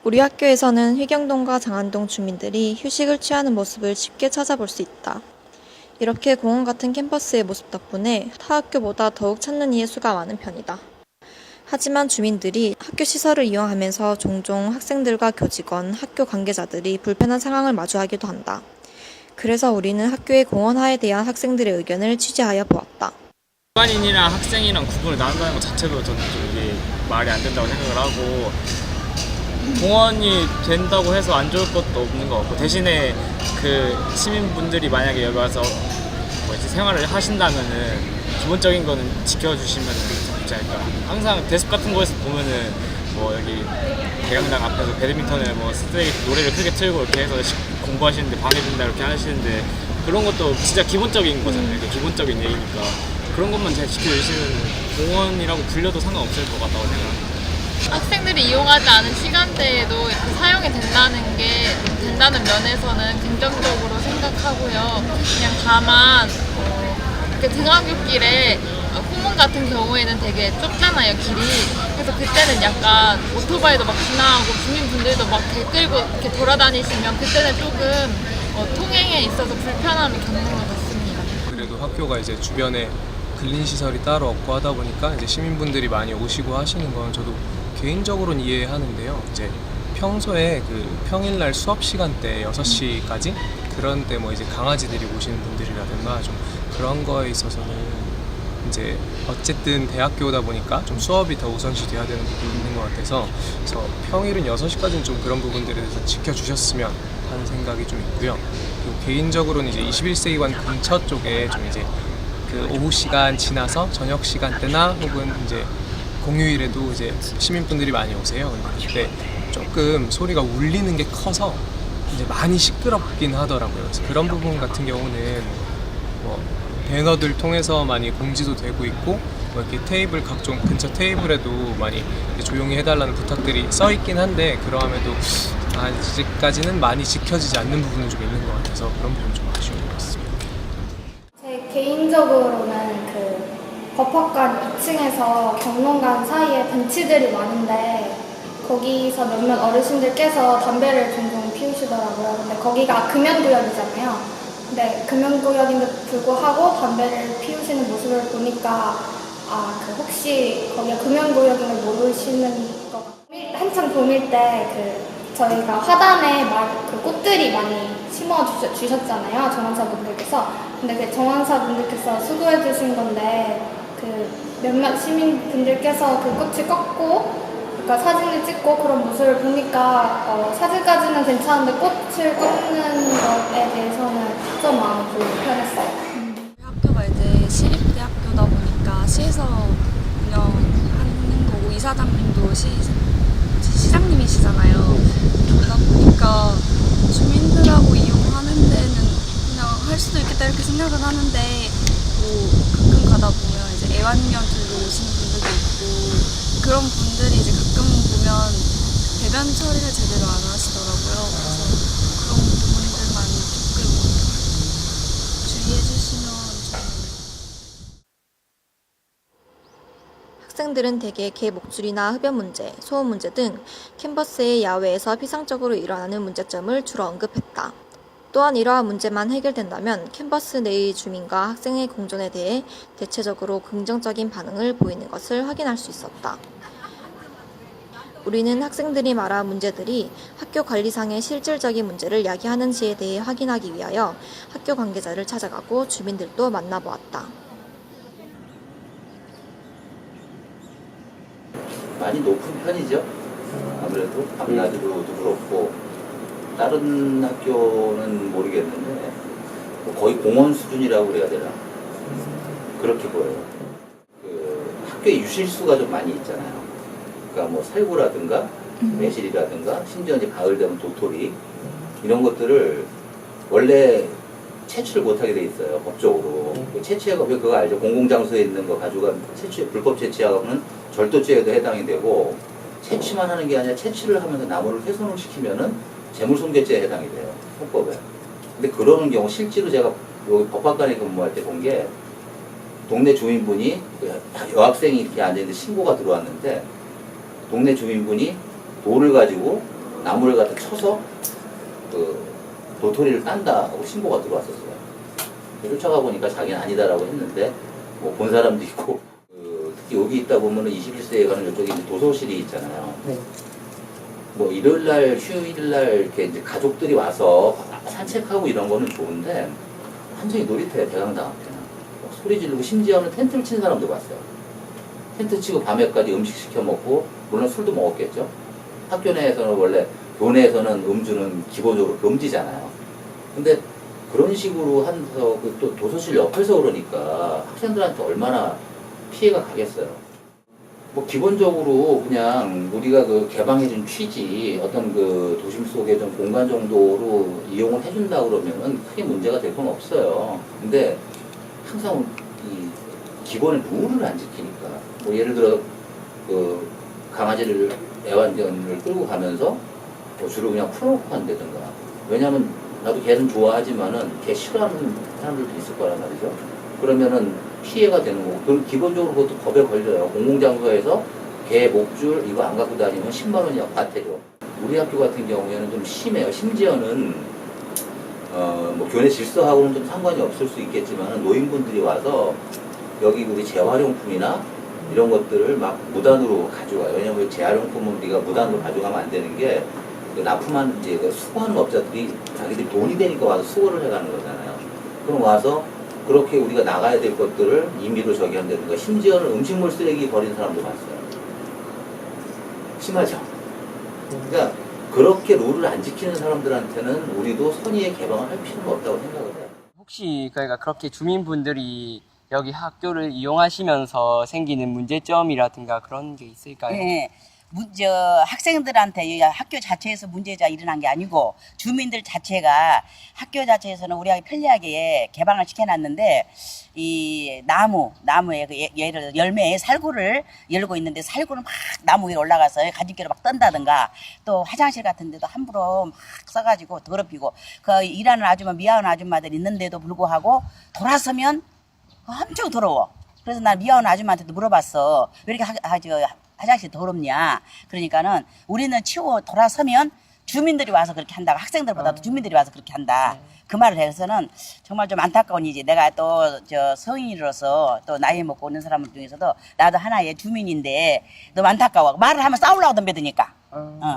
우리 학교에서는 휘경동과 장안동 주민들이 휴식을 취하는 모습을 쉽게 찾아볼 수 있다. 이렇게 공원 같은 캠퍼스의 모습 덕분에 타 학교보다 더욱 찾는 이의 수가 많은 편이다. 하지만 주민들이 학교 시설을 이용하면서 종종 학생들과 교직원, 학교 관계자들이 불편한 상황을 마주하기도 한다. 그래서 우리는 학교의 공원화에 대한 학생들의 의견을 취재하여 보았다. 일반인이랑 학생이랑 구분을 나눈다는 것 자체도 저는 좀 이게 말이 안 된다고 생각을 하고, 공원이 된다고 해서 안 좋을 것도 없는 것 같고, 대신에 그 시민분들이 만약에 여기 와서 뭐 이제 생활을 하신다면은 기본적인 거는 지켜주시면 좋지 않을까. 항상 대숲 같은 곳에서 보면은 뭐 여기 대강당 앞에서 배드민턴을 뭐 쓰레기 노래를 크게 틀고 이렇게 해서 공부하시는데 방해된다 이렇게 하시는데, 그런 것도 진짜 기본적인 거잖아요. 기본적인 예의니까 그런 것만 잘 지켜주시면 공원이라고 불려도 상관없을 것 같다고 생각합니다. 학생들이 이용하지 않은 시간대에도 이렇게 사용이 된다는 면에서는 긍정적으로 생각하고요. 그냥 다만 이렇게 등하굣길에 후문 같은 경우에는 되게 좁잖아요, 길이. 그래서 그때는 약간 오토바이도 막 지나가고 주민분들도 막 개 끌고 이렇게 돌아다니시면 그때는 조금 통행에 있어서 불편함을 겪는 것 같습니다. 그래도 학교가 이제 주변에 근린 시설이 따로 없고 하다 보니까 이제 시민분들이 많이 오시고 하시는 건 저도 개인적으로는 이해하는데요. 이제 평소에 그 평일날 수업 시간대 6시까지 그런 때 뭐 이제 강아지들이 오시는 분들이라든가 좀 그런 거에 있어서는 이제 어쨌든 대학교다 보니까 좀 수업이 더 우선시 돼야 되는 부분이 있는 것 같아서, 그래서 평일은 6시까지는 좀 그런 부분들에 대해서 지켜주셨으면 하는 생각이 좀 있고요. 그리고 개인적으로는 이제 21세기관 근처 쪽에 좀 이제 그 오후 시간 지나서 저녁 시간대나 혹은 이제 공휴일에도 이제 시민분들이 많이 오세요. 근데 그때 조금 소리가 울리는 게 커서 이제 많이 시끄럽긴 하더라고요. 그래서 그런 부분 같은 경우는 뭐 배너들 통해서 많이 공지도 되고 있고, 뭐 이렇게 테이블 각종 근처 테이블에도 많이 조용히 해달라는 부탁들이 써 있긴 한데, 그러함에도 아직까지는 많이 지켜지지 않는 부분은 좀 있는 것 같아서 그런 부분 좀 아쉬운 것 같습니다. 제 개인적으로는 그 법학관 2층에서 경론관 사이에 벤치들이 많은데 거기서 몇몇 어르신들께서 담배를 종종 피우시더라고요. 근데 거기가 금연구역이잖아요. 근데 금연구역인데도 불구하고 담배를 피우시는 모습을 보니까 그 혹시 거기가 금연구역인 걸 모르시는 것 같아요. 한창 봄일 때 저희가 화단에 그 꽃들이 많이 심어주셨잖아요, 정원사분들께서. 근데 그 정원사분들께서 수고해 주신 건데 몇몇 시민분들께서 그 꽃을 꺾고 그러니까 사진을 찍고 그런 모습을 보니까 사진까지는 괜찮은데 꽃을 꺾는 것에 대해서는 좀 마음이 불편했어요. 학교가 이제 시립대학교다 보니까 시에서 운영하는 거고, 이사장님도 시장님이시잖아요. 그러다 보니까 주민들하고 이용하는 데는 그냥 할 수도 있겠다 이렇게 생각은 하는데, 뭐 가끔 가다 보면 이제 애완견들로 오시는 분들도 있고, 그런 분들이 이제 가끔 보면 배변 처리를 제대로 안 하시더라고요. 그래서 그런 부분들만 조금 주의해 주시면 좋겠네요. 학생들은 대개 개 목줄이나 흡연 문제, 소음 문제 등 캠퍼스의 야외에서 피상적으로 일어나는 문제점을 주로 언급했다. 또한 이러한 문제만 해결된다면 캠퍼스 내의 주민과 학생의 공존에 대해 대체적으로 긍정적인 반응을 보이는 것을 확인할 수 있었다. 우리는 학생들이 말한 문제들이 학교 관리상의 실질적인 문제를 야기하는지에 대해 확인하기 위하여 학교 관계자를 찾아가고 주민들도 만나보았다. 많이 높은 편이죠. 아무래도 밤낮으로도 그렇고, 다른 학교는 모르겠는데 거의 공원 수준이라고 그래야 되나? 그렇게 보여요. 그 학교에 유실수가 좀 많이 있잖아요. 그러니까 뭐 살구라든가 매실이라든가 심지어 이제 가을 되면 도토리 이런 것들을 원래 채취를 못하게 돼 있어요, 법적으로. 채취하고 그거 알죠? 공공장소에 있는 거 가지고 불법 채취하고는 절도죄에도 해당이 되고, 채취만 하는 게 아니라 채취를 하면서 나무를 훼손을 시키면은 재물손괴죄에 해당이 돼요, 헌법에. 근데 그러는 경우 실제로 제가 여기 법학관에 근무할 때 본 게, 동네 주민분이 여학생이 이렇게 앉아있는데 신고가 들어왔는데 동네 주민분이 돌을 가지고 나무를 갖다 쳐서 그 도토리를 딴다고 신고가 들어왔었어요. 쫓아가 보니까 자기는 아니다라고 했는데 뭐 본 사람도 있고 특히 여기 있다 보면은 21세에 가는 이쪽에 이제 도서실이 있잖아요. 뭐 일요일날 휴일날 이렇게 이제 가족들이 와서 산책하고 이런 거는 좋은데 완전히 놀이터에 대강당 앞에는 소리 지르고 심지어는 텐트를 치는 사람도 봤어요. 텐트 치고 밤에까지 음식 시켜 먹고 물론 술도 먹었겠죠. 학교 내에서는 원래 교내에서는 음주는 기본적으로 금지잖아요. 근데 그런 식으로 하면서 또 도서실 옆에서 그러니까 학생들한테 얼마나 피해가 가겠어요. 뭐 기본적으로 그냥 우리가 그 개방해준 취지 어떤 그 도심 속의 좀 공간 정도로 이용을 해준다 그러면은 크게 문제가 될 건 없어요. 근데 항상 이 기본의 룰을 안 지키니까 뭐 예를 들어 그 강아지를 애완견을 끌고 가면서 뭐 줄을 그냥 풀어놓고 간다든가. 왜냐면 나도 개는 좋아하지만은 개 싫어하는 사람들도 있을 거란 말이죠. 그러면은 피해가 되는 거고. 그럼 기본적으로 그것도 법에 걸려요. 공공장소에서 개 목줄 이거 안 갖고 다니면 10만 원이 과태료. 우리 학교 같은 경우에는 좀 심해요. 심지어는 뭐 교내 질서하고는 좀 상관이 없을 수 있겠지만 노인분들이 와서 여기 우리 재활용품이나 이런 것들을 막 무단으로 가져가요. 왜냐면 재활용품은 우리가 무단으로 가져가면 안 되는 게 그 납품한 이제 그 수거하는 업자들이 자기들이 돈이 되니까 와서 수거를 해가는 거잖아요. 그럼 와서 그렇게 우리가 나가야 될 것들을 임의로 저기 한다든가 심지어는 음식물 쓰레기 버리는 사람도 봤어요. 심하죠? 그러니까 그렇게 룰을 안 지키는 사람들한테는 우리도 선의의 개방을 할 필요는 없다고 생각을 해요. 혹시 그러니까 그렇게 주민분들이 여기 학교를 이용하시면서 생기는 문제점이라든가 그런 게 있을까요? 네. 학생들한테 이 학교 자체에서 문제가 일어난 게 아니고 주민들 자체가 학교 자체에서는 우리가 편리하게 개방을 시켜놨는데 이 나무에 예를 들어 열매에 살구를 열고 있는데 살구를 막 나무 위에 올라가서 가지끼로 막 떤다든가 또 화장실 같은 데도 함부로 막 써가지고 더럽히고 그 일하는 아줌마 미아원 아줌마들 있는데도 불구하고 돌아서면 엄청 더러워. 그래서 난 미아원 아줌마한테도 물어봤어. 왜 이렇게 화장실 더럽냐. 그러니까는 우리는 치우고 돌아서면 주민들이 와서 그렇게 한다고 학생들보다도 주민들이 와서 그렇게 한다. 그 말을 해서는 정말 좀 안타까운 일이지. 내가 또 성인으로서 또 나이 먹고 오는 사람 중에서도 나도 하나의 주민인데 너무 안타까워. 말을 하면 싸우려고 덤벼드니까.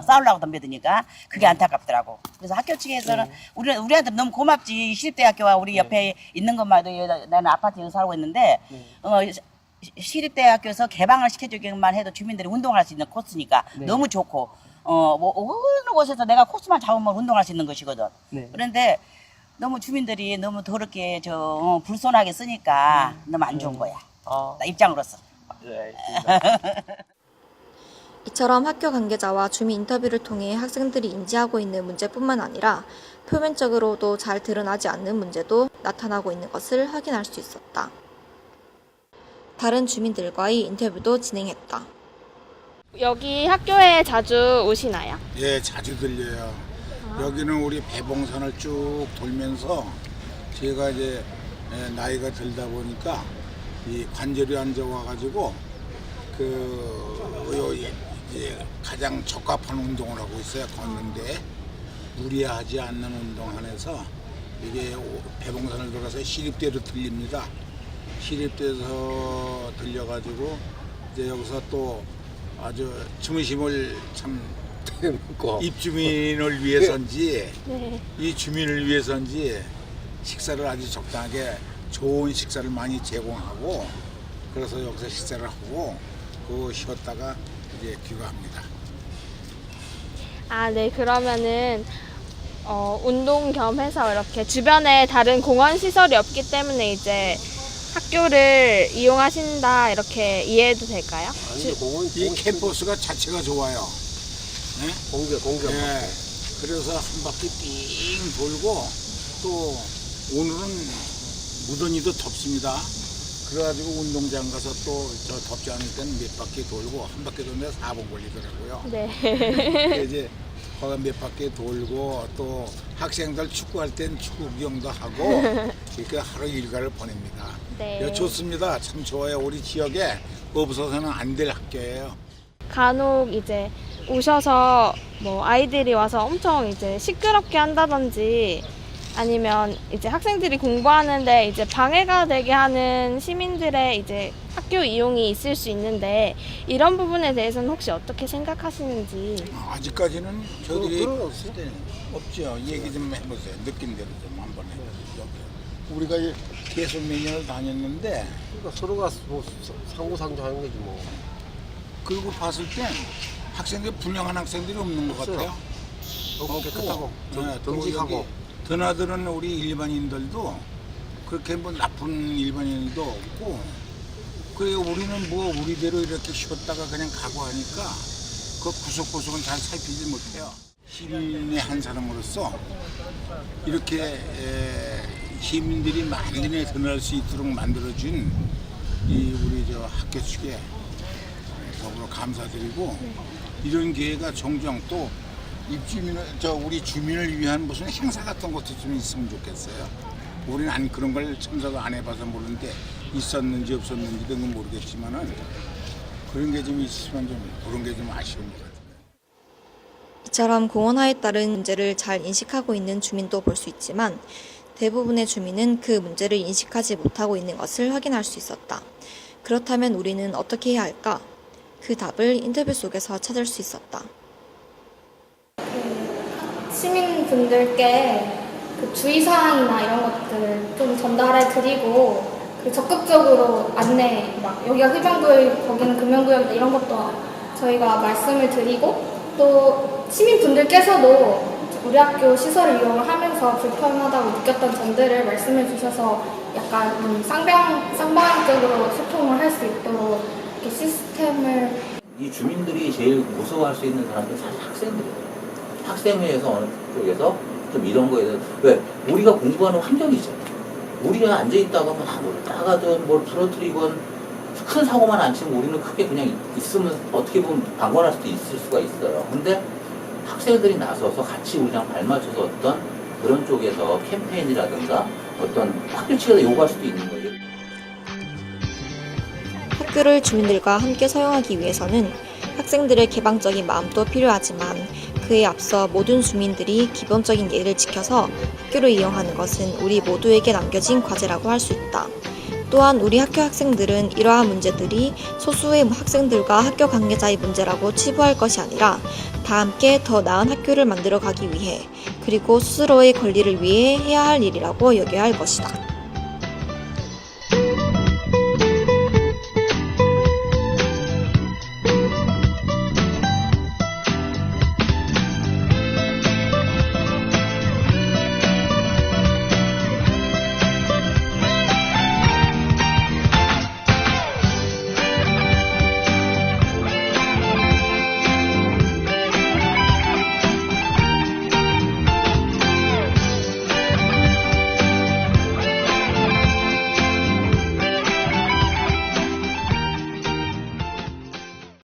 싸우려고 덤벼드니까 그게 안타깝더라고. 그래서 학교 측에서는 우리한테 너무 고맙지. 시립대학교와 우리 옆에 있는 것만 해도 나는 아파트에 살고 있는데 시립대학교에서 개방을 시켜주기만 해도 주민들이 운동할 수 있는 코스니까 너무 좋고 뭐 어느 곳에서 내가 코스만 잡으면 운동할 수 있는 것이거든. 그런데 너무 주민들이 너무 더럽게 불손하게 쓰니까 너무 안 좋은 거야. 나 입장으로서. 네, 알겠습니다. 이처럼 학교 관계자와 주민 인터뷰를 통해 학생들이 인지하고 있는 문제뿐만 아니라 표면적으로도 잘 드러나지 않는 문제도 나타나고 있는 것을 확인할 수 있었다. 다른 주민들과의 인터뷰도 진행했다. 여기 학교에 자주 오시나요? 예, 자주 들려요. 여기는 우리 배봉선을 쭉 돌면서 제가 이제 나이가 들다 보니까 이 관절이 안 좋아가지고 이제 가장 적합한 운동을 하고 있어요. 걷는데 무리하지 않는 운동 안에서 이게 배봉선을 돌아서 시립대로 들립니다. 시립대에서 들려가지고 이제 여기서 또 아주 중심을 참 입주민을 위해서인지 이 주민을 위해서인지 식사를 아주 적당하게 좋은 식사를 많이 제공하고 그래서 여기서 식사를 하고 쉬었다가 이제 귀가합니다. 아, 네. 그러면은 운동 겸 해서 이렇게 주변에 다른 공원 시설이 없기 때문에 이제 학교를 이용하신다 이렇게 이해해도 될까요? 이 캠퍼스가 자체가 좋아요. 네? 공격. 네. 그래서 한 바퀴 삥 돌고 또 오늘은 무더니도 덥습니다. 그래가지고 운동장 가서 또 저 덥지 않을 때는 몇 바퀴 돌고 한 바퀴 돌면 4분 걸리더라고요. 네. 이제 거기 몇 바퀴 돌고 또 학생들 축구할 땐 축구 구경도 하고 이렇게 하루 일과를 보냅니다. 네. 좋습니다. 참 좋아요. 우리 지역에 없어서는 안 될 학교예요. 간혹 이제 오셔서 뭐 아이들이 와서 엄청 이제 시끄럽게 한다든지 아니면 이제 학생들이 공부하는데 이제 방해가 되게 하는 시민들의 이제 학교 이용이 있을 수 있는데 이런 부분에 대해서는 혹시 어떻게 생각하시는지. 아직까지는 저희들이 없죠. 얘기 좀 해보세요. 느낀 대로 좀 한번 해보세요. 우리가 계속 몇 년을 다녔는데 그러니까 서로가 뭐 상호상조하는 거지 뭐. 그리고 봤을 땐 학생들 분양한 학생들이 없는 것 같아요. 깨끗하고 또 정직하고. 여기 드나드는 우리 일반인들도 그렇게 뭐 나쁜 일반인도 없고, 그래 우리는 뭐 우리대로 이렇게 쉬었다가 그냥 가고 하니까 그 구석구석은 잘 살피지 못해요. 시민의 한 사람으로서 이렇게 시민들이 만민에 드날 수 있도록 만들어준 이 우리 저 학교 측에 더불어 감사드리고, 이런 기회가 종종 또 입주민을 우리 주민을 위한 무슨 행사 같은 것도 좀 있으면 좋겠어요. 우리는 안 그런 걸 참석을 안 해봐서 모르는데 있었는지 없었는지 그런 건 모르겠지만은 그런 게 좀 있으면 좀 그런 게 좀 아쉬운 것 같아요. 이처럼 공원화에 따른 문제를 잘 인식하고 있는 주민도 볼 수 있지만 대부분의 주민은 그 문제를 인식하지 못하고 있는 것을 확인할 수 있었다. 그렇다면 우리는 어떻게 해야 할까? 그 답을 인터뷰 속에서 찾을 수 있었다. 시민분들께 그 주의사항이나 이런 것들을 좀 전달해 드리고, 적극적으로 안내, 막 여기가 흡연구역, 거기는 금연구역이다 이런 것도 저희가 말씀을 드리고, 또 시민분들께서도 우리 학교 시설을 이용을 하면서 불편하다고 느꼈던 점들을 말씀해 주셔서 약간 쌍방향적으로 소통을 할 수 있도록 이렇게 시스템을. 이 주민들이 제일 무서워할 수 있는 사람들은 사실 학생들이에요. 학생회에서 어느 쪽에서 좀 이런 거에 대해서, 왜 우리가 공부하는 환경이죠. 우리가 앉아있다가 뭘 따가든 뭘 부러뜨리건 큰 사고만 안 치면 우리는 크게 그냥 있으면 어떻게 보면 방관할 수도 있을 수가 있어요. 근데 학생들이 나서서 같이 우리랑 발맞춰서 어떤 그런 쪽에서 캠페인이라든가 어떤 학교 측에서 요구할 수도 있는 거예요. 학교를 주민들과 함께 사용하기 위해서는 학생들의 개방적인 마음도 필요하지만 그에 앞서 모든 주민들이 기본적인 예의를 지켜서 학교를 이용하는 것은 우리 모두에게 남겨진 과제라고 할 수 있다. 또한 우리 학교 학생들은 이러한 문제들이 소수의 학생들과 학교 관계자의 문제라고 치부할 것이 아니라 다 함께 더 나은 학교를 만들어 가기 위해, 그리고 스스로의 권리를 위해 해야 할 일이라고 여겨야 할 것이다.